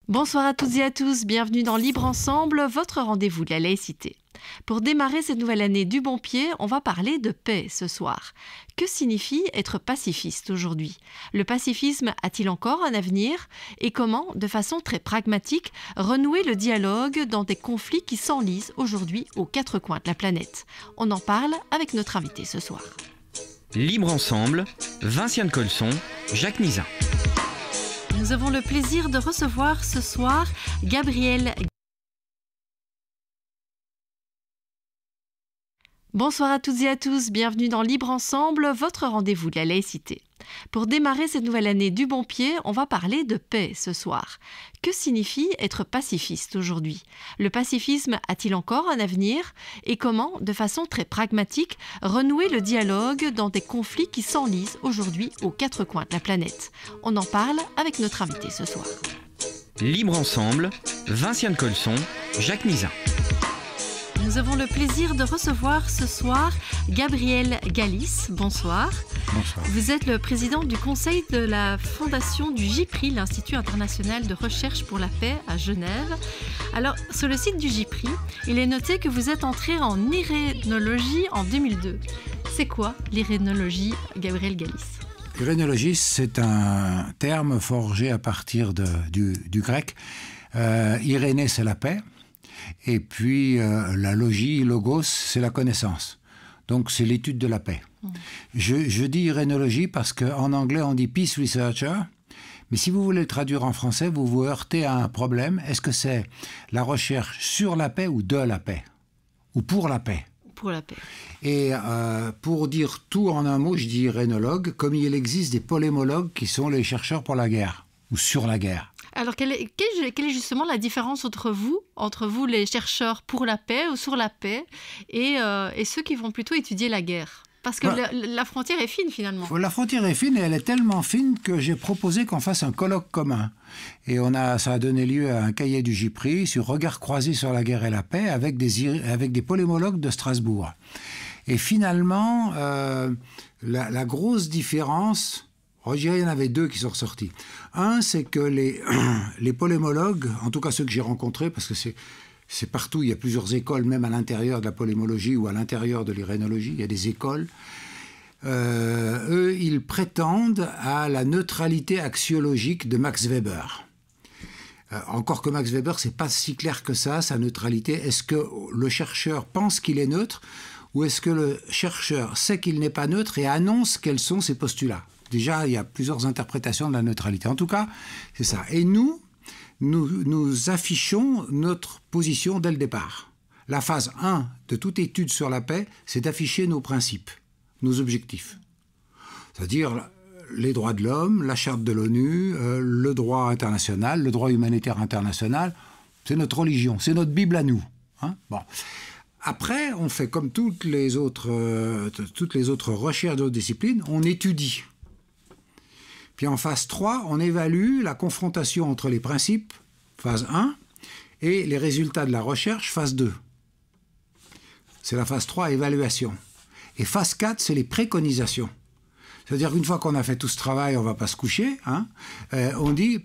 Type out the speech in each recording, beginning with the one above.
Bonsoir à toutes et à tous, bienvenue dans Libre Ensemble, votre rendez-vous de la laïcité. Pour démarrer cette nouvelle année du bon pied, on va parler de paix ce soir. Que signifie être pacifiste aujourd'hui? Le pacifisme a-t-il encore un avenir? Et comment, de façon très pragmatique, renouer le dialogue dans des conflits qui s'enlisent aujourd'hui aux quatre coins de la planète? On en parle avec notre invité ce soir. Libre Ensemble, Vinciane Colson, Jacques Nizin. Nous avons le plaisir de recevoir ce soir Gabriel. Bonsoir à toutes et à tous, bienvenue dans Libre Ensemble, votre rendez-vous de la laïcité. Pour démarrer cette nouvelle année du bon pied, on va parler de paix ce soir. Que signifie être pacifiste aujourd'hui? Le pacifisme a-t-il encore un avenir? Et comment, de façon très pragmatique, renouer le dialogue dans des conflits qui s'enlisent aujourd'hui aux quatre coins de la planète? On en parle avec notre invité ce soir. Libre Ensemble, Vinciane Colson, Jacques Nizin. Nous avons le plaisir de recevoir ce soir Gabriel Galis. Bonsoir. Bonsoir. Vous êtes le président du conseil de la fondation du JIPRI, l'Institut international de recherche pour la paix à Genève. Alors, sur le site du JIPRI, il est noté que vous êtes entré en irénologie en 2002. C'est quoi l'irénologie, Gabriel Galis? L'irénologie, c'est un terme forgé à partir du grec. Irénée, c'est la paix. Et puis, la logie, logos, c'est la connaissance. Donc, c'est l'étude de la paix. Je dis irénologie parce qu'en anglais, on dit peace researcher. Mais si vous voulez le traduire en français, vous vous heurtez à un problème. Est-ce que c'est la recherche sur la paix ou de la paix? Ou pour la paix? Pour la paix. Et pour dire tout en un mot, je dis irénologue, comme il existe des polémologues qui sont les chercheurs pour la guerre ou sur la guerre. Alors, quelle est justement la différence entre vous les chercheurs pour la paix ou sur la paix, et ceux qui vont plutôt étudier la guerre? Parce que la frontière est fine, finalement. La frontière est fine, et elle est tellement fine que j'ai proposé qu'on fasse un colloque commun. Et ça a donné lieu à un cahier du JIPRI sur Regard croisé sur la guerre et la paix avec des polémologues de Strasbourg. Et finalement, la grosse différence... Je dirais qu'il y en avait deux qui sont ressortis. Un, c'est que les polémologues, en tout cas ceux que j'ai rencontrés, parce que c'est partout, il y a plusieurs écoles, même à l'intérieur de la polémologie ou à l'intérieur de l'irénologie, il y a des écoles. Eux, ils prétendent à la neutralité axiologique de Max Weber. Encore que Max Weber, c'est pas si clair que ça, sa neutralité. Est-ce que le chercheur pense qu'il est neutre, ou est-ce que le chercheur sait qu'il n'est pas neutre et annonce quels sont ses postulats? Déjà, il y a plusieurs interprétations de la neutralité. En tout cas, c'est ça. Et nous affichons notre position dès le départ. La phase 1 de toute étude sur la paix, c'est d'afficher nos principes, nos objectifs. C'est-à-dire les droits de l'homme, la charte de l'ONU, le droit international, le droit humanitaire international. C'est notre religion, c'est notre Bible à nous. Bon. Après, on fait comme toutes les autres recherches d'autres disciplines, on étudie. Puis en phase 3, on évalue la confrontation entre les principes, phase 1, et les résultats de la recherche, phase 2. C'est la phase 3, évaluation. Et phase 4, c'est les préconisations. C'est-à-dire qu'une fois qu'on a fait tout ce travail, on ne va pas se coucher. On dit,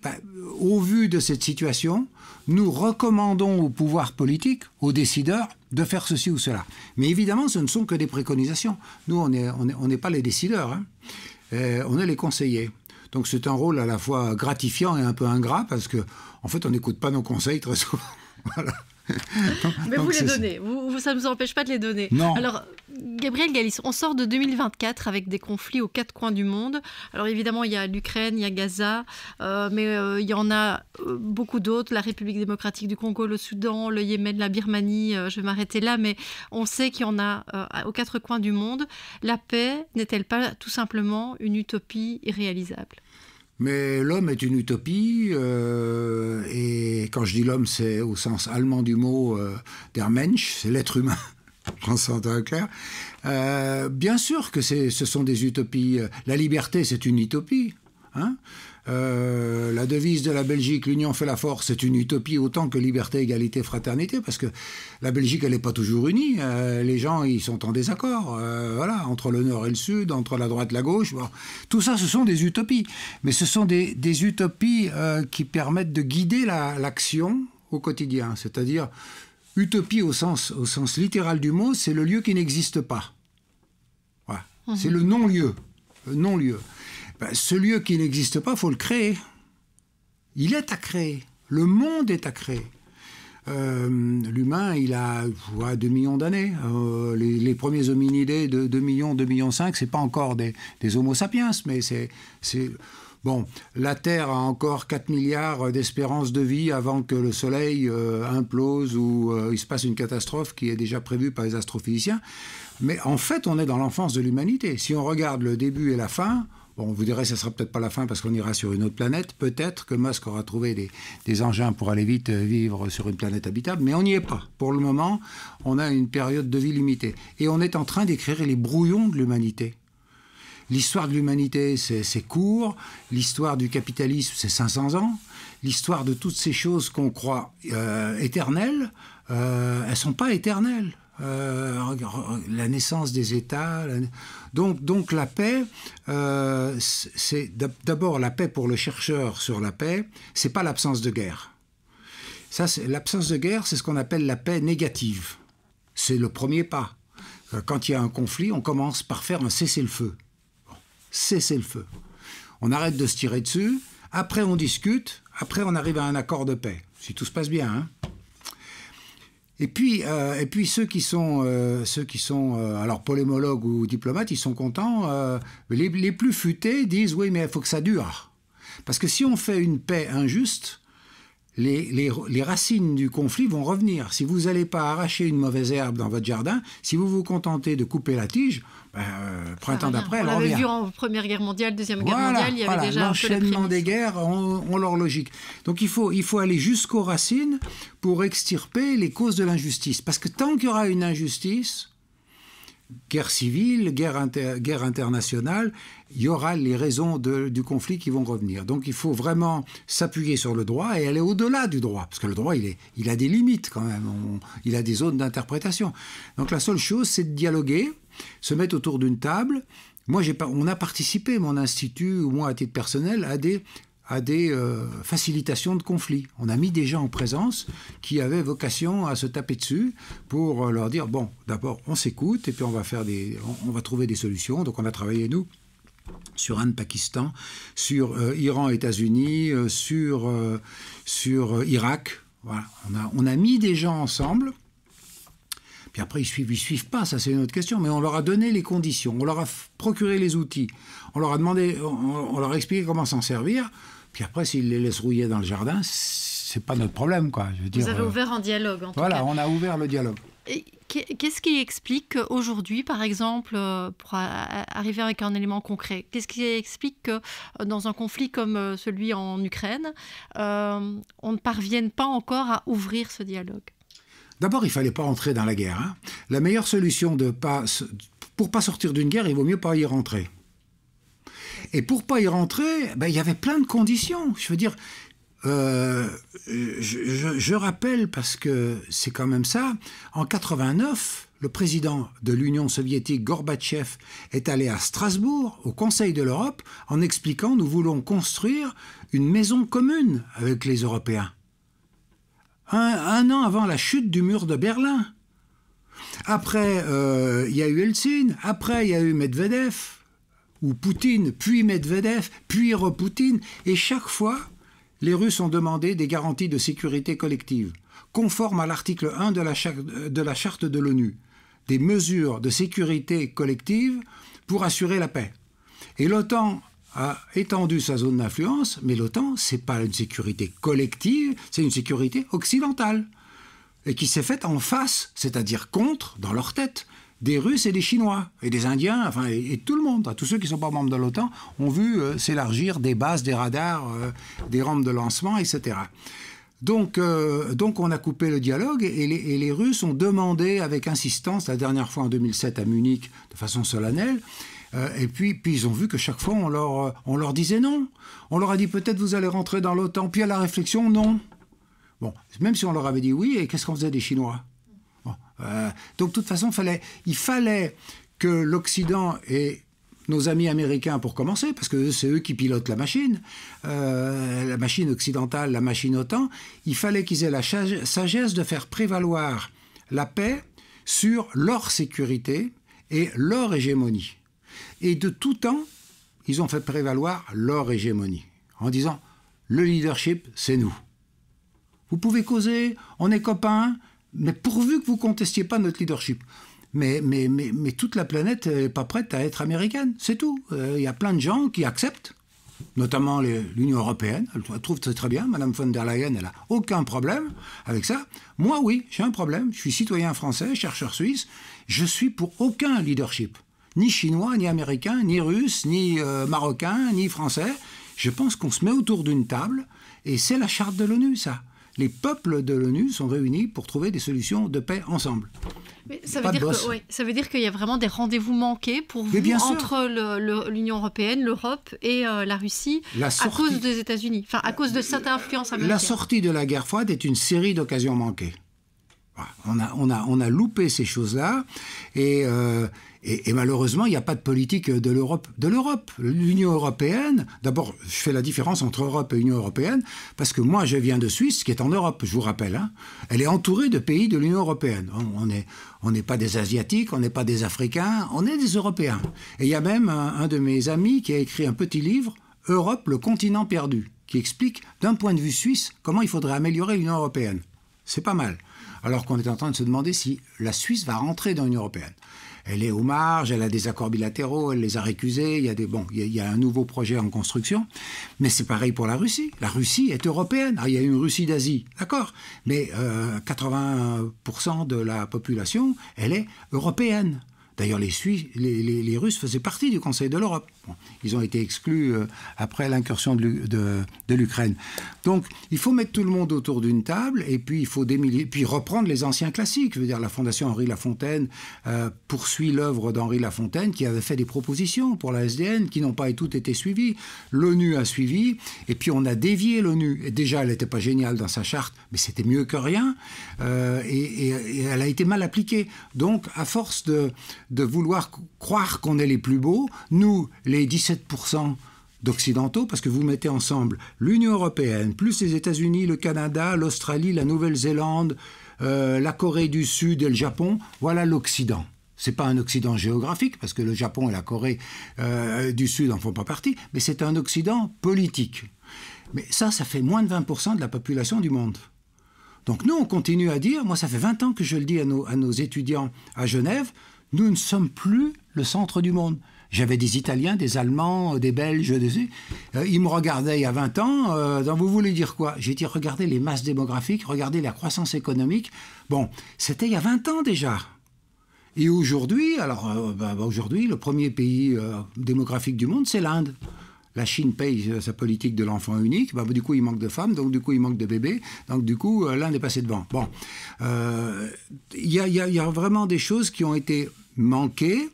au vu de cette situation, nous recommandons au pouvoir politique, aux décideurs, de faire ceci ou cela. Mais évidemment, ce ne sont que des préconisations. Nous, on n'est pas les décideurs. On est les conseillers. Donc c'est un rôle à la fois gratifiant et un peu ingrat, parce qu'en fait, on n'écoute pas nos conseils très souvent. Voilà. Mais vous les donnez, ça ne vous empêche pas de les donner. Non. Alors, Gabriel Galis, on sort de 2024 avec des conflits aux quatre coins du monde. Alors évidemment, il y a l'Ukraine, il y a Gaza, mais il y en a beaucoup d'autres, la République démocratique du Congo, le Soudan, le Yémen, la Birmanie, je vais m'arrêter là, mais on sait qu'il y en a aux quatre coins du monde. La paix n'est-elle pas tout simplement une utopie irréalisable ? Mais l'homme est une utopie, et quand je dis l'homme, c'est au sens allemand du mot der Mensch, c'est l'être humain, en s'entend clair. Bien sûr que ce sont des utopies. La liberté, c'est une utopie. La devise de la Belgique, l'union fait la force, c'est une utopie autant que liberté, égalité, fraternité, parce que la Belgique, elle n'est pas toujours unie. Les gens, ils sont en désaccord, voilà, entre le nord et le sud, entre la droite et la gauche. Bon. Tout ça, ce sont des utopies. Mais ce sont des utopies qui permettent de guider l'action au quotidien. C'est-à-dire, utopie au sens littéral du mot, c'est le lieu qui n'existe pas. Voilà. C'est le non-lieu. Le non-lieu. Ben, ce lieu qui n'existe pas, il faut le créer. Il est à créer. Le monde est à créer. L'humain, il a 2 millions d'années. Les premiers hominidés de 2 millions, 2,5 millions, c'est pas encore des homo sapiens, mais c'est... Bon, la Terre a encore 4 milliards d'espérance de vie avant que le Soleil implose ou il se passe une catastrophe qui est déjà prévue par les astrophysiciens. Mais en fait, on est dans l'enfance de l'humanité. Si on regarde le début et la fin, bon, vous direz que ce ne sera peut-être pas la fin parce qu'on ira sur une autre planète. Peut-être que Musk aura trouvé des engins pour aller vite vivre sur une planète habitable, mais on n'y est pas. Pour le moment, on a une période de vie limitée. Et on est en train d'écrire les brouillons de l'humanité. L'histoire de l'humanité, c'est court. L'histoire du capitalisme, c'est 500 ans. L'histoire de toutes ces choses qu'on croit éternelles, elles ne sont pas éternelles. La naissance des États. Donc la paix, c'est d'abord la paix pour le chercheur sur la paix, c'est pas l'absence de guerre. L'absence de guerre, c'est ce qu'on appelle la paix négative. C'est le premier pas. Quand il y a un conflit, on commence par faire un cessez-le-feu. Cessez-le-feu. On arrête de se tirer dessus, après on discute, après on arrive à un accord de paix, si tout se passe bien. Hein. Et puis ceux qui sont alors polémologues ou diplomates, ils sont contents. Les plus futés disent oui, mais il faut que ça dure. Parce que si on fait une paix injuste, les racines du conflit vont revenir. Si vous n'allez pas arracher une mauvaise herbe dans votre jardin, si vous vous contentez de couper la tige, printemps d'après, elle revient. On l'avait vu en Première Guerre mondiale, Deuxième Guerre mondiale, il y avait déjà un peu l'enchaînement des guerres ont leur logique. Donc il faut aller jusqu'aux racines pour extirper les causes de l'injustice. Parce que tant qu'il y aura une injustice, guerre civile, guerre internationale, il y aura les raisons du conflit qui vont revenir. Donc il faut vraiment s'appuyer sur le droit et aller au-delà du droit. Parce que le droit, il a des limites quand même. Il a des zones d'interprétation. Donc la seule chose, c'est de dialoguer, se mettre autour d'une table. Moi, on a participé, mon institut, ou moi à titre personnel, à des facilitations de conflits. On a mis des gens en présence qui avaient vocation à se taper dessus pour leur dire, bon, d'abord, on s'écoute et puis on va trouver des solutions. Donc on a travaillé, nous, sur Inde-Pakistan, sur Iran-États-Unis, sur Irak. Voilà. On a mis des gens ensemble. Puis après, ils suivent pas, ça c'est une autre question, mais on leur a donné les conditions, on leur a procuré les outils, on leur a demandé, on leur a expliqué comment s'en servir, puis après, s'ils les laissent rouiller dans le jardin, c'est pas notre problème, quoi. Je veux dire, vous avez ouvert un dialogue, en tout cas. Voilà, on a ouvert le dialogue. Et qu'est-ce qui explique qu'aujourd'hui, par exemple, pour arriver avec un élément concret, qu'est-ce qui explique que dans un conflit comme celui en Ukraine, on ne parvienne pas encore à ouvrir ce dialogue ? D'abord, il ne fallait pas entrer dans la guerre. Hein. La meilleure solution pour ne pas sortir d'une guerre, il vaut mieux pas y rentrer. Et pour ne pas y rentrer, il y avait plein de conditions. Je veux dire, je rappelle, parce que c'est quand même ça, en 89, le président de l'Union soviétique, Gorbatchev, est allé à Strasbourg, au Conseil de l'Europe, en expliquant « nous voulons construire une maison commune avec les Européens ». Un an avant la chute du mur de Berlin. Après, il y a eu Helsinki, après il y a eu Medvedev, ou Poutine, puis Medvedev, puis re-Poutine. Et chaque fois, les Russes ont demandé des garanties de sécurité collective, conformes à l'article 1 de la charte de l'ONU, des mesures de sécurité collective pour assurer la paix. Et l'OTAN a étendu sa zone d'influence, mais l'OTAN, ce n'est pas une sécurité collective, c'est une sécurité occidentale, et qui s'est faite en face, c'est-à-dire contre, dans leur tête, des Russes et des Chinois, et des Indiens, enfin, et tout le monde. Tous ceux qui ne sont pas membres de l'OTAN ont vu s'élargir des bases, des radars, des rampes de lancement, etc. Donc on a coupé le dialogue, et les Russes ont demandé avec insistance, la dernière fois en 2007 à Munich, de façon solennelle, Et puis ils ont vu que chaque fois, on leur disait non. On leur a dit peut-être vous allez rentrer dans l'OTAN. Puis à la réflexion, non. Bon, même si on leur avait dit oui, et qu'est-ce qu'on faisait des Chinois? Bon, donc de toute façon, il fallait que l'Occident et nos amis américains pour commencer, parce que c'est eux qui pilotent la machine occidentale, la machine OTAN, il fallait qu'ils aient la sagesse de faire prévaloir la paix sur leur sécurité et leur hégémonie. Et de tout temps, ils ont fait prévaloir leur hégémonie, en disant « le leadership, c'est nous. Vous pouvez causer, on est copains, mais pourvu que vous ne contestiez pas notre leadership. » Mais toute la planète n'est pas prête à être américaine, c'est tout. Il y a plein de gens qui acceptent, notamment l'Union européenne. Elle trouve ça très bien. Madame von der Leyen, elle n'a aucun problème avec ça. Moi, oui, j'ai un problème. Je suis citoyen français, chercheur suisse. Je suis pour aucun leadership. Ni chinois, ni américain, ni russe, ni marocain, ni français. Je pense qu'on se met autour d'une table et c'est la charte de l'ONU, ça. Les peuples de l'ONU sont réunis pour trouver des solutions de paix ensemble. Mais ça veut dire qu'il y a vraiment des rendez-vous manqués pour vous entre l'Union européenne, l'Europe et la Russie à cause des États-Unis, enfin à cause de cette influence américaine. La sortie de la guerre froide est une série d'occasions manquées. On a loupé ces choses-là et malheureusement, il n'y a pas de politique de l'Europe. L'Union européenne, d'abord, je fais la différence entre Europe et Union européenne, parce que moi, je viens de Suisse, qui est en Europe, je vous rappelle. Hein. Elle est entourée de pays de l'Union européenne. On n'est pas des Asiatiques, on n'est pas des Africains, on est des Européens. Et il y a même un de mes amis qui a écrit un petit livre, « Europe, le continent perdu », qui explique, d'un point de vue suisse, comment il faudrait améliorer l'Union européenne. C'est pas mal. Alors qu'on est en train de se demander si la Suisse va rentrer dans l'Union européenne. Elle est aux marges, elle a des accords bilatéraux, elle les a récusés, il y a un nouveau projet en construction. Mais c'est pareil pour la Russie. La Russie est européenne. Il y a une Russie d'Asie, d'accord. Mais 80% de la population, elle est européenne. D'ailleurs, les Russes faisaient partie du Conseil de l'Europe. Bon, ils ont été exclus après l'incursion de l'Ukraine. Donc, il faut mettre tout le monde autour d'une table et puis il faut puis reprendre les anciens classiques. Je veux dire, la Fondation Henri Lafontaine poursuit l'œuvre d'Henri Lafontaine qui avait fait des propositions pour la SDN qui n'ont pas toutes été suivies. L'ONU a suivi et puis on a dévié l'ONU. Et déjà, elle n'était pas géniale dans sa charte, mais c'était mieux que rien. Et elle a été mal appliquée. Donc, à force de vouloir croire qu'on est les plus beaux, nous, les 17% d'occidentaux, parce que vous mettez ensemble l'Union européenne, plus les États-Unis, le Canada, l'Australie, la Nouvelle-Zélande, la Corée du Sud et le Japon, voilà l'Occident. Ce n'est pas un Occident géographique, parce que le Japon et la Corée du Sud n'en font pas partie, mais c'est un Occident politique. Mais ça fait moins de 20% de la population du monde. Donc nous, on continue à dire, moi ça fait 20 ans que je le dis à nos étudiants à Genève, nous ne sommes plus le centre du monde. J'avais des Italiens, des Allemands, des Belges, ils me regardaient il y a 20 ans, vous voulez dire quoi? J'ai dit, regardez les masses démographiques, regardez la croissance économique. Bon, c'était il y a 20 ans déjà. Et aujourd'hui, aujourd'hui, le premier pays démographique du monde, c'est l'Inde. La Chine paye sa politique de l'enfant unique, du coup il manque de femmes, donc du coup il manque de bébés, donc du coup l'Inde est passée devant. Bon, il y a vraiment des choses qui ont été manquées,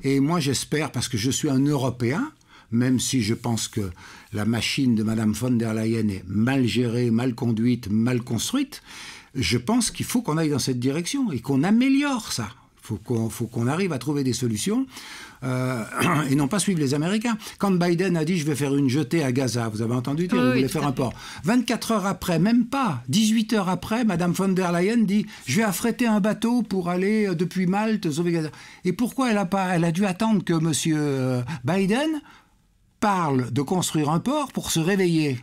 et moi j'espère, parce que je suis un Européen, même si je pense que la machine de Madame von der Leyen est mal gérée, mal conduite, mal construite, je pense qu'il faut qu'on aille dans cette direction et qu'on améliore ça. Faut qu'on arrive à trouver des solutions et non pas suivre les Américains. Quand Biden a dit « je vais faire une jetée à Gaza », vous avez entendu dire « il voulait faire un port ». 24 heures après, même pas, 18 heures après, Madame von der Leyen dit « je vais affréter un bateau pour aller depuis Malte sauver Gaza ». Et pourquoi elle a dû attendre que M. Biden parle de construire un port pour se réveiller?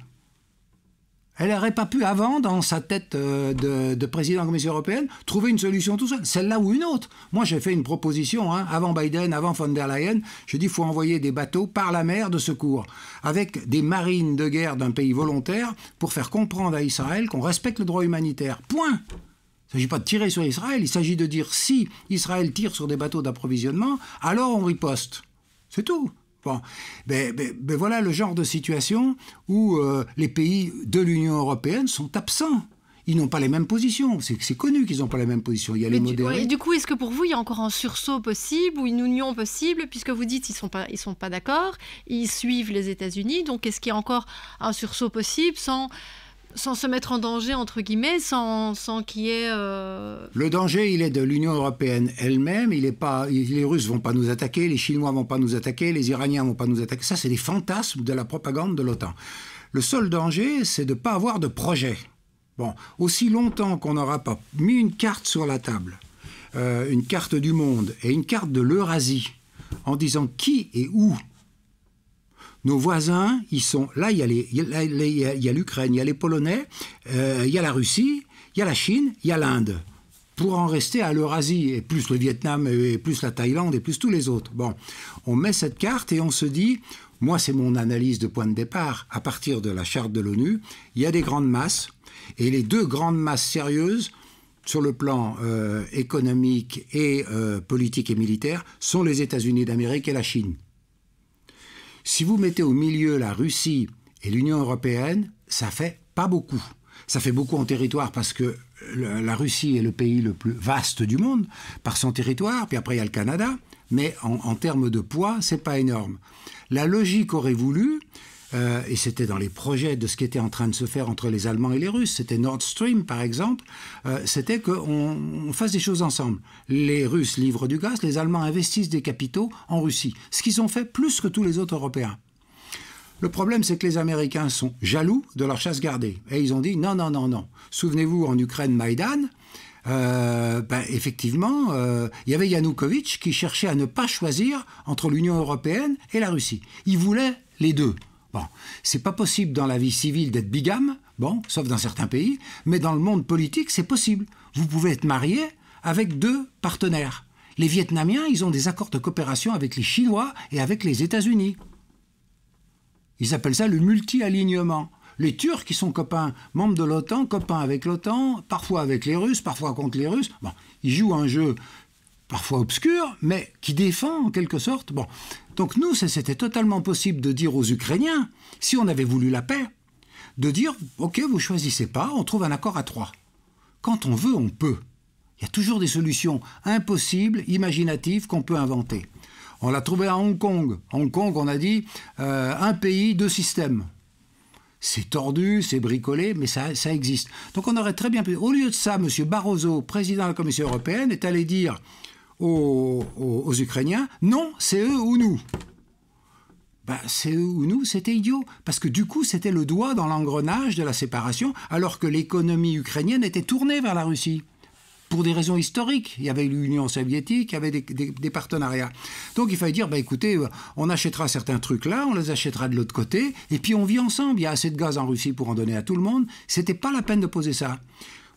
Elle n'aurait pas pu, avant, dans sa tête de président de la Commission européenne, trouver une solution tout seul, celle-là ou une autre. Moi, j'ai fait une proposition, avant Biden, avant von der Leyen. Je dis qu'il faut envoyer des bateaux par la mer de secours, avec des marines de guerre d'un pays volontaire, pour faire comprendre à Israël qu'on respecte le droit humanitaire. Point. Il ne s'agit pas de tirer sur Israël, il s'agit de dire si Israël tire sur des bateaux d'approvisionnement, alors on riposte. C'est tout. Bon, voilà le genre de situation où les pays de l'Union européenne sont absents. Ils n'ont pas les mêmes positions. C'est connu qu'ils n'ont pas les mêmes positions. Il y a les modérés. Et du coup, est-ce que pour vous, il y a encore un sursaut possible ou une union possible, puisque vous dites qu'ils ils sont pas d'accord, ils suivent les États-Unis. Donc, est-ce qu'il y a encore un sursaut possible sans se mettre en danger, entre guillemets, sans qu'il y ait... Le danger, il est de l'Union européenne elle-même. Les Russes vont pas nous attaquer, les Chinois vont pas nous attaquer, les Iraniens vont pas nous attaquer. Ça, c'est des fantasmes de la propagande de l'OTAN. Le seul danger, c'est de ne pas avoir de projet. Bon, aussi longtemps qu'on n'aura pas mis une carte sur la table, une carte du monde et une carte de l'Eurasie, en disant qui et où, nos voisins, ils sont... Là, il y a l'Ukraine, il y a les Polonais, il y a la Russie, il y a la Chine, il y a l'Inde. Pour en rester à l'Eurasie, et plus le Vietnam, et plus la Thaïlande, et plus tous les autres. Bon, on met cette carte et on se dit... Moi, c'est mon analyse de point de départ. À partir de la charte de l'ONU, il y a des grandes masses. Et les deux grandes masses sérieuses, sur le plan économique et politique et militaire, sont les États-Unis d'Amérique et la Chine. Si vous mettez au milieu la Russie et l'Union européenne, ça fait pas beaucoup. Ça fait beaucoup en territoire parce que la Russie est le pays le plus vaste du monde par son territoire, puis après il y a le Canada, mais en termes de poids, c'est pas énorme. La logique aurait voulu, et c'était dans les projets de ce qui était en train de se faire entre les Allemands et les Russes, c'était Nord Stream par exemple, c'était qu'on fasse des choses ensemble. Les Russes livrent du gaz, les Allemands investissent des capitaux en Russie, ce qu'ils ont fait plus que tous les autres Européens. Le problème, c'est que les Américains sont jaloux de leur chasse gardée. Et ils ont dit non, non, non, non. Souvenez-vous, en Ukraine, Maïdan, effectivement, il y avait Yanukovych qui cherchait à ne pas choisir entre l'Union européenne et la Russie. Il voulait les deux. Bon, c'est pas possible dans la vie civile d'être bigame, bon, sauf dans certains pays, mais dans le monde politique, c'est possible. Vous pouvez être marié avec deux partenaires. Les Vietnamiens, ils ont des accords de coopération avec les Chinois et avec les États-Unis. Ils appellent ça le multi-alignement. Les Turcs, qui sont copains, membres de l'OTAN, copains avec l'OTAN, parfois avec les Russes, parfois contre les Russes. Bon, ils jouent un jeu parfois obscur, mais qui défend en quelque sorte. Bon. Donc nous, c'était totalement possible de dire aux Ukrainiens, si on avait voulu la paix, de dire, ok, vous choisissez pas, on trouve un accord à 3. Quand on veut, on peut. Il y a toujours des solutions impossibles, imaginatives, qu'on peut inventer. On l'a trouvé à Hong Kong. Hong Kong, on a dit, un pays, deux systèmes. C'est tordu, c'est bricolé, mais ça existe. Donc on aurait très bien pu... Au lieu de ça, M. Barroso, président de la Commission européenne, est allé dire aux Ukrainiens, non, c'est eux ou nous. Ben, c'est eux ou nous, c'était idiot. Parce que du coup, c'était le doigt dans l'engrenage de la séparation, alors que l'économie ukrainienne était tournée vers la Russie. Pour des raisons historiques. Il y avait l'Union soviétique, il y avait des partenariats. Donc il fallait dire, bah, écoutez, on achètera certains trucs là, on les achètera de l'autre côté, et puis on vit ensemble. Il y a assez de gaz en Russie pour en donner à tout le monde. C'était pas la peine de poser ça.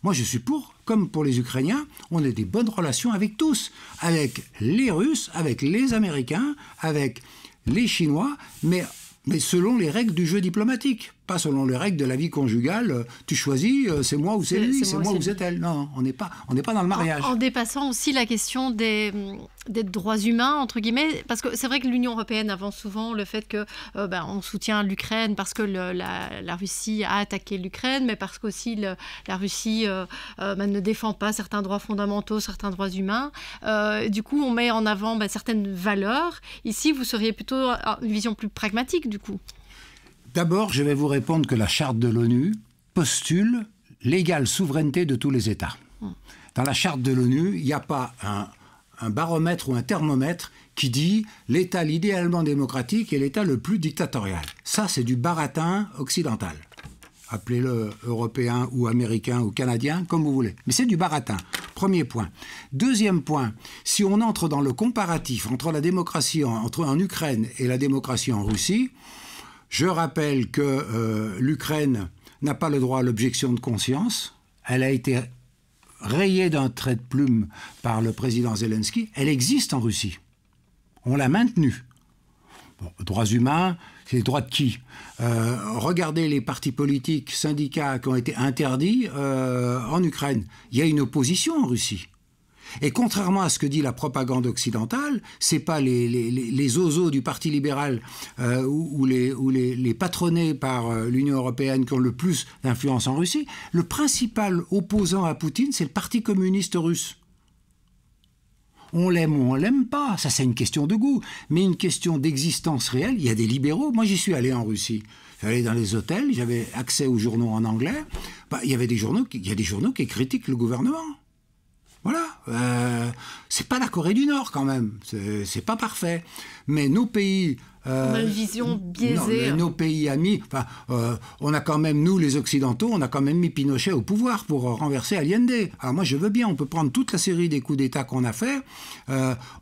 Moi, je suis pour, comme pour les Ukrainiens, on ait des bonnes relations avec tous. Avec les Russes, avec les Américains, avec les Chinois, mais selon les règles du jeu diplomatique. Pas selon les règles de la vie conjugale, tu choisis, c'est moi ou c'est lui, c'est moi ou c'est elle. Non, on n'est pas dans le mariage. En dépassant aussi la question des droits humains, entre guillemets, parce que c'est vrai que l'Union européenne avance souvent le fait que on soutient l'Ukraine parce que la Russie a attaqué l'Ukraine, mais parce qu'aussi la Russie ne défend pas certains droits fondamentaux, certains droits humains. Du coup, on met en avant certaines valeurs. Ici, vous seriez plutôt une vision plus pragmatique, du coup. D'abord, je vais vous répondre que la charte de l'ONU postule l'égale souveraineté de tous les États. Dans la charte de l'ONU, il n'y a pas un baromètre ou un thermomètre qui dit l'État l'idéalement démocratique et l'État le plus dictatorial. Ça, c'est du baratin occidental. Appelez-le européen ou américain ou canadien, comme vous voulez. Mais c'est du baratin. Premier point. Deuxième point, si on entre dans le comparatif entre la démocratie en Ukraine et la démocratie en Russie, je rappelle que l'Ukraine n'a pas le droit à l'objection de conscience. Elle a été rayée d'un trait de plume par le président Zelensky. Elle existe en Russie. On l'a maintenue. Bon, droits humains, c'est les droits de qui ? Regardez les partis politiques, syndicats qui ont été interdits en Ukraine. Il y a une opposition en Russie. Et contrairement à ce que dit la propagande occidentale, c'est pas les ozos du Parti libéral ou les patronnés par l'Union européenne qui ont le plus d'influence en Russie. Le principal opposant à Poutine, c'est le Parti communiste russe. On l'aime ou on l'aime pas, ça c'est une question de goût, mais une question d'existence réelle. Il y a des libéraux. Moi j'y suis allé en Russie. J'allais dans les hôtels, j'avais accès aux journaux en anglais. Il y a des journaux qui critiquent le gouvernement. Voilà. C'est pas la Corée du Nord quand même. C'est pas parfait. Mais nos pays... on a une vision biaisée. Nos pays amis, on a quand même, nous les Occidentaux, on a quand même mis Pinochet au pouvoir pour renverser Allende. Alors moi je veux bien, on peut prendre toute la série des coups d'État qu'on a fait.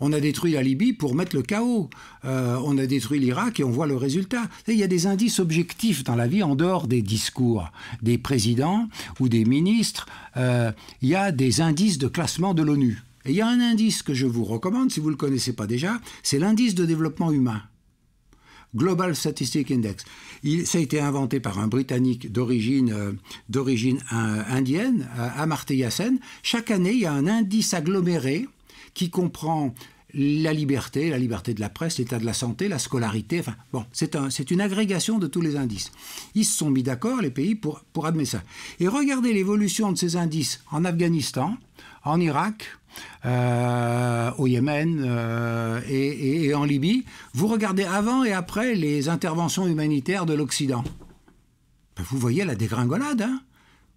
On a détruit la Libye pour mettre le chaos. On a détruit l'Irak et on voit le résultat. Il y a des indices objectifs dans la vie en dehors des discours des présidents ou des ministres. Il y a des indices de classement de l'ONU. Et il y a un indice que je vous recommande, si vous ne le connaissez pas déjà, c'est l'indice de développement humain. Global Statistic Index. Ça a été inventé par un Britannique d'origine indienne, Amartya Sen. Chaque année, il y a un indice aggloméré qui comprend la liberté de la presse, l'état de la santé, la scolarité. Enfin, bon, c'est une agrégation de tous les indices. Ils se sont mis d'accord, les pays, pour admettre ça. Et regardez l'évolution de ces indices en Afghanistan, en Irak, au Yémen et en Libye. Vous regardez avant et après les interventions humanitaires de l'Occident. Vous voyez la dégringolade, hein.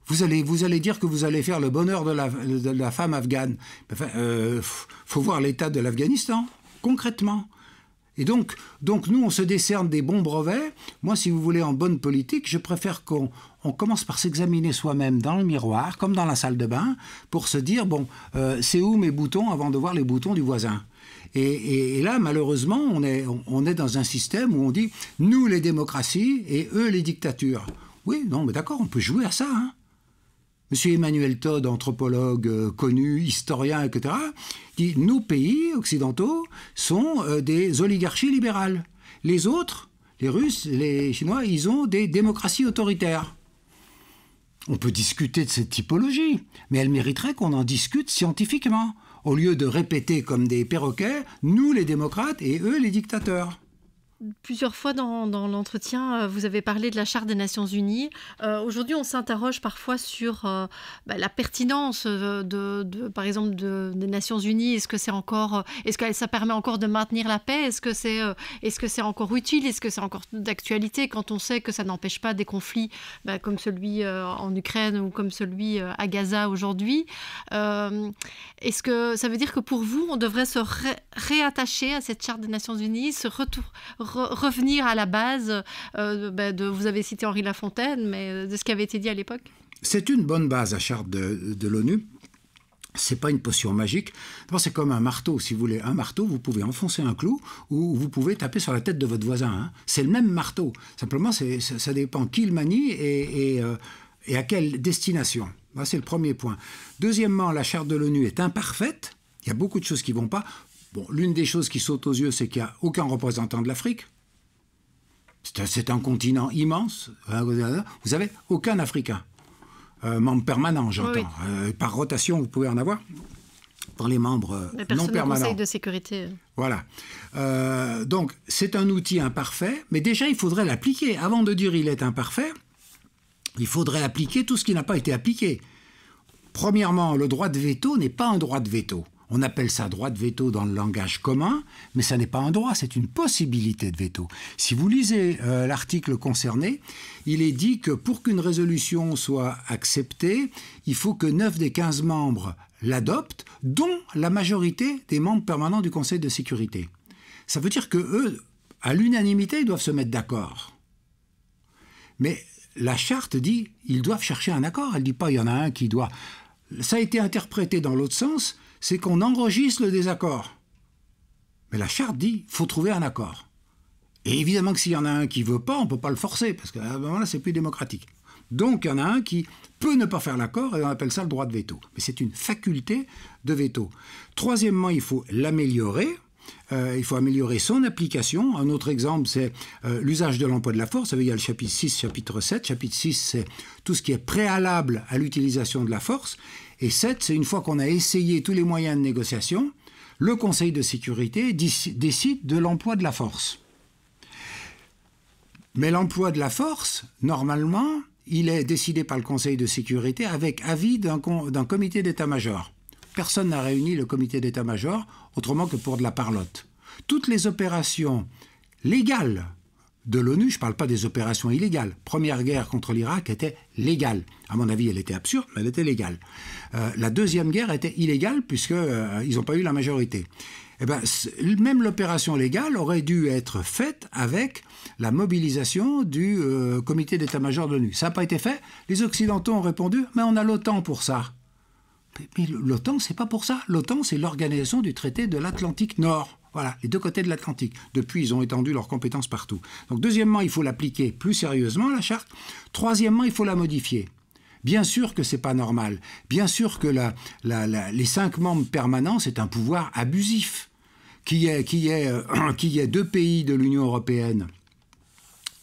Vous allez dire que vous allez faire le bonheur de la femme afghane. Faut voir l'état de l'Afghanistan, concrètement. Et donc nous, on se décerne des bons brevets. Moi, si vous voulez, en bonne politique, je préfère qu'on commence par s'examiner soi-même dans le miroir, comme dans la salle de bain, pour se dire, bon, c'est où mes boutons avant de voir les boutons du voisin. Et là, malheureusement, on est dans un système où on dit, nous, les démocraties, et eux, les dictatures. Oui, non, mais d'accord, on peut jouer à ça, hein. Monsieur Emmanuel Todd, anthropologue connu, historien, etc., dit « Nos pays occidentaux sont des oligarchies libérales. Les autres, les Russes, les Chinois, ils ont des démocraties autoritaires. » On peut discuter de cette typologie, mais elle mériterait qu'on en discute scientifiquement, au lieu de répéter comme des perroquets « Nous, les démocrates, et eux, les dictateurs ». Plusieurs fois dans l'entretien, vous avez parlé de la Charte des Nations Unies. Aujourd'hui, on s'interroge parfois sur la pertinence par exemple, des Nations Unies. Est-ce que ça permet encore de maintenir la paix? Est-ce que c'est encore utile? Est-ce que c'est encore d'actualité quand on sait que ça n'empêche pas des conflits comme celui en Ukraine ou comme celui à Gaza aujourd'hui? Est-ce que ça veut dire que pour vous, on devrait se réattacher à cette Charte des Nations Unies, revenir à la base vous avez cité Henri Lafontaine, mais de ce qui avait été dit à l'époque? C'est une bonne base, la charte de l'ONU. C'est pas une potion magique. C'est comme un marteau, si vous voulez. Un marteau, vous pouvez enfoncer un clou ou vous pouvez taper sur la tête de votre voisin, hein. C'est le même marteau. Simplement, ça dépend qui le manie et à quelle destination. C'est le premier point. Deuxièmement, la charte de l'ONU est imparfaite. Il y a beaucoup de choses qui ne vont pas. Bon, l'une des choses qui saute aux yeux, c'est qu'il n'y a aucun représentant de l'Afrique. C'est un continent immense. Vous n'avez aucun Africain. Membre permanent, j'entends. Oui. Par rotation, vous pouvez en avoir. Pour les membres non permanents. Personne au Conseil de sécurité. Voilà. Donc, c'est un outil imparfait, mais déjà, il faudrait l'appliquer. Avant de dire il est imparfait, il faudrait appliquer tout ce qui n'a pas été appliqué. Premièrement, le droit de veto n'est pas un droit de veto. On appelle ça droit de veto dans le langage commun, mais ça n'est pas un droit, c'est une possibilité de veto. Si vous lisez l'article concerné, il est dit que pour qu'une résolution soit acceptée, il faut que 9 des 15 membres l'adoptent, dont la majorité des membres permanents du Conseil de sécurité. Ça veut dire qu'eux, à l'unanimité, ils doivent se mettre d'accord. Mais la charte dit ils doivent chercher un accord. Elle ne dit pas il y en a un qui doit... Ça a été interprété dans l'autre sens, c'est qu'on enregistre le désaccord. Mais la charte dit il faut trouver un accord. Et évidemment que s'il y en a un qui ne veut pas, on ne peut pas le forcer, parce qu'à ce moment-là, c'est plus démocratique. Donc il y en a un qui peut ne pas faire l'accord, et on appelle ça le droit de veto. Mais c'est une faculté de veto. Troisièmement, il faut l'améliorer. il faut améliorer son application. Un autre exemple, c'est l'usage de l'emploi de la force. Il y a le chapitre 6, chapitre 7. Chapitre 6, c'est tout ce qui est préalable à l'utilisation de la force. Et 7, c'est une fois qu'on a essayé tous les moyens de négociation, le Conseil de sécurité décide de l'emploi de la force. Mais l'emploi de la force, normalement, il est décidé par le Conseil de sécurité avec avis d'un comité d'état-major. Personne n'a réuni le comité d'état-major autrement que pour de la parlotte. Toutes les opérations légales de l'ONU, je ne parle pas des opérations illégales. Première guerre contre l'Irak était légale. À mon avis, elle était absurde, mais elle était légale. La deuxième guerre était illégale puisqu'ils n'ont pas eu la majorité. Eh ben, même l'opération légale aurait dû être faite avec la mobilisation du comité d'état-major de l'ONU. Ça n'a pas été fait. Les Occidentaux ont répondu « mais on a l'OTAN pour ça ». Mais l'OTAN, c'est pas pour ça. L'OTAN, c'est l'organisation du traité de l'Atlantique Nord. Voilà, les deux côtés de l'Atlantique. Depuis, ils ont étendu leurs compétences partout. Donc, deuxièmement, il faut l'appliquer plus sérieusement, la charte. Troisièmement, il faut la modifier. Bien sûr que c'est pas normal. Bien sûr que les 5 membres permanents, c'est un pouvoir abusif. Qui est 2 pays de l'Union européenne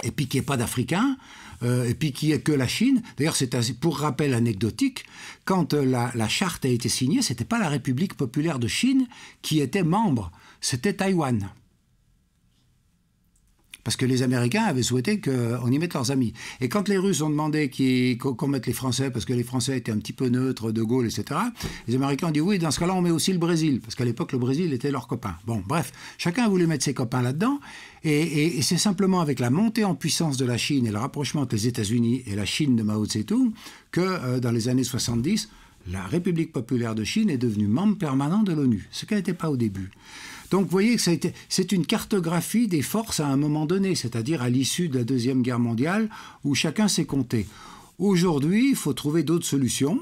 et puis qui n'est pas d'Africains, et puis qui est que la Chine. D'ailleurs, c'est pour rappel anecdotique, quand la charte a été signée, ce n'était pas la République populaire de Chine qui était membre, c'était Taïwan. Parce que les Américains avaient souhaité qu'on y mette leurs amis. Et quand les Russes ont demandé qu'on mette les Français, parce que les Français étaient un petit peu neutres, De Gaulle, etc., les Américains ont dit oui, dans ce cas-là, on met aussi le Brésil. Parce qu'à l'époque, le Brésil était leur copain. Bon, bref, chacun a voulu mettre ses copains là-dedans. Et c'est simplement avec la montée en puissance de la Chine et le rapprochement entre les États-Unis et la Chine de Mao Tse-tung que dans les années 70, la République populaire de Chine est devenue membre permanent de l'ONU, ce qu'elle n'était pas au début. Donc vous voyez que c'est une cartographie des forces à un moment donné, c'est-à-dire à l'issue de la Deuxième Guerre mondiale, où chacun s'est compté. Aujourd'hui, il faut trouver d'autres solutions.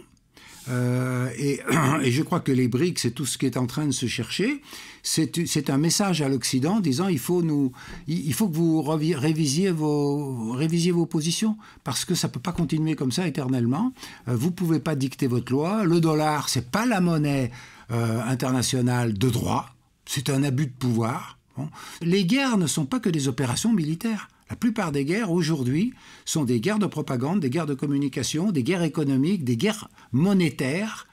Et je crois que les BRICS, c'est tout ce qui est en train de se chercher. C'est un message à l'Occident disant il faut que vous révisiez vos positions, parce que ça ne peut pas continuer comme ça éternellement. Vous ne pouvez pas dicter votre loi. Le dollar, ce n'est pas la monnaie internationale de droit. C'est un abus de pouvoir. Bon. Les guerres ne sont pas que des opérations militaires. La plupart des guerres, aujourd'hui, sont des guerres de propagande, des guerres de communication, des guerres économiques, des guerres monétaires,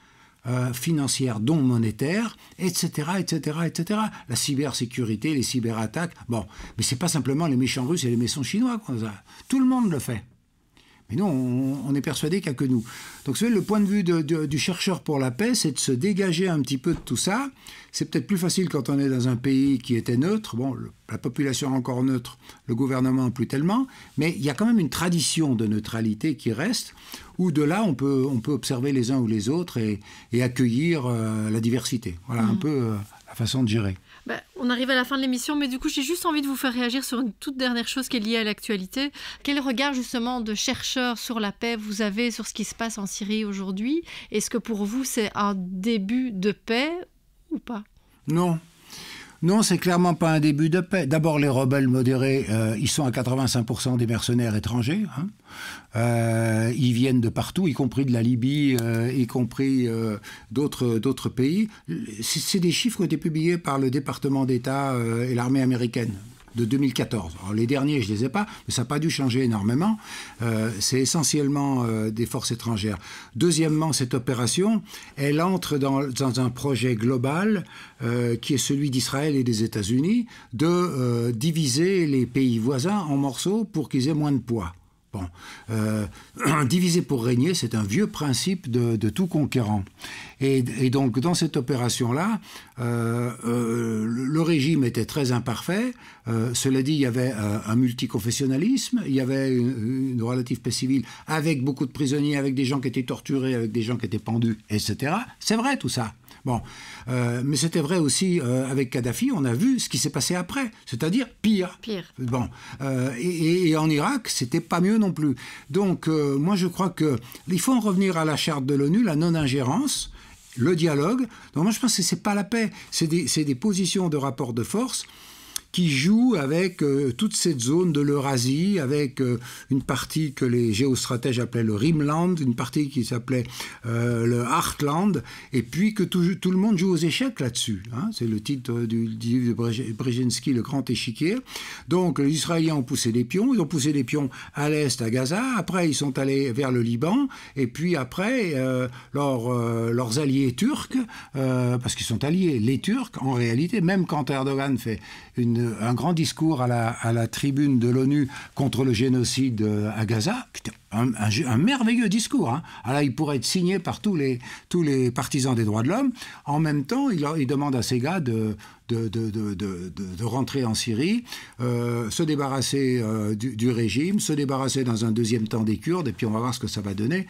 financières dont monétaires, etc., etc., etc. La cybersécurité, les cyberattaques. Bon, mais ce n'est pas simplement les méchants russes et les méchants chinois. Tout le monde le fait. Mais nous, on est persuadé qu'il n'y a que nous. Donc, le point de vue du chercheur pour la paix, c'est de se dégager un petit peu de tout ça. C'est peut-être plus facile quand on est dans un pays qui était neutre. Bon, la population est encore neutre, le gouvernement plus tellement. Mais il y a quand même une tradition de neutralité qui reste, où de là, on peut observer les uns ou les autres et accueillir la diversité. Voilà un peu la façon de gérer. On arrive à la fin de l'émission, mais du coup, j'ai juste envie de vous faire réagir sur une toute dernière chose qui est liée à l'actualité. Quel regard, justement, de chercheur sur la paix vous avez sur ce qui se passe en Syrie aujourd'hui? Est-ce que pour vous, c'est un début de paix ou pas? Non, c'est clairement pas un début de paix. D'abord, les rebelles modérés, ils sont à 85% des mercenaires étrangers. Ils viennent de partout, y compris de la Libye, y compris d'autres pays. C'est des chiffres qui ont été publiés par le département d'État et l'armée américaine de 2014. Alors, les derniers, je ne les ai pas, mais ça n'a pas dû changer énormément. C'est essentiellement des forces étrangères. Deuxièmement, cette opération, elle entre dans un projet global qui est celui d'Israël et des États-Unis de diviser les pays voisins en morceaux pour qu'ils aient moins de poids. Bon, diviser pour régner, c'est un vieux principe de tout conquérant. Et donc, dans cette opération-là, le régime était très imparfait. Cela dit, il y avait un multiconfessionnalisme, il y avait une relative paix civile avec beaucoup de prisonniers, avec des gens qui étaient torturés, avec des gens qui étaient pendus, etc. C'est vrai tout ça. Bon, mais c'était vrai aussi avec Kadhafi, on a vu ce qui s'est passé après, c'est-à-dire pire. Bon, et en Irak, c'était pas mieux non plus. Donc, moi je crois qu'il faut en revenir à la charte de l'ONU, la non-ingérence, le dialogue. Donc moi je pense que c'est pas la paix, c'est des positions de rapport de force qui joue avec toute cette zone de l'Eurasie, avec une partie que les géostratèges appelaient le Rimland, une partie qui s'appelait le Heartland, et puis que tout le monde joue aux échecs là-dessus. Hein. C'est le titre du livre de Brzezinski, Le Grand Échiquier. Donc les Israéliens ont poussé des pions, ils ont poussé des pions à l'est, à Gaza, après ils sont allés vers le Liban, et puis après leurs alliés turcs, parce qu'ils sont alliés, les Turcs, en réalité, même quand Erdogan fait un grand discours à la tribune de l'ONU contre le génocide à Gaza, un merveilleux discours. Hein. Alors, il pourrait être signé par tous les partisans des droits de l'homme. En même temps, il demande à ces gars de rentrer en Syrie, se débarrasser du régime, se débarrasser dans un deuxième temps des Kurdes, et puis on va voir ce que ça va donner,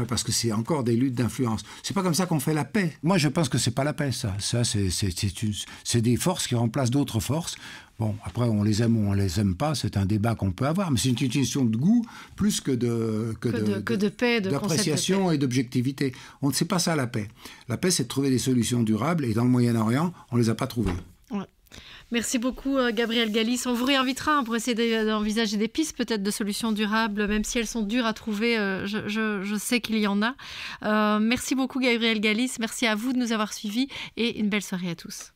parce que c'est encore des luttes d'influence. C'est pas comme ça qu'on fait la paix. Moi, je pense que c'est pas la paix, ça. Ça, c'est des forces qui remplacent d'autres forces. Bon, après, on les aime ou on les aime pas, c'est un débat qu'on peut avoir, mais c'est une question de goût plus que de paix, d'appréciation et d'objectivité. C'est pas ça la paix. La paix, c'est de trouver des solutions durables, et dans le Moyen-Orient, on les a pas trouvées. Ouais. Merci beaucoup, Gabriel Galis. On vous réinvitera pour essayer d'envisager des pistes peut-être de solutions durables, même si elles sont dures à trouver. Je sais qu'il y en a. Merci beaucoup, Gabriel Galis. Merci à vous de nous avoir suivis et une belle soirée à tous.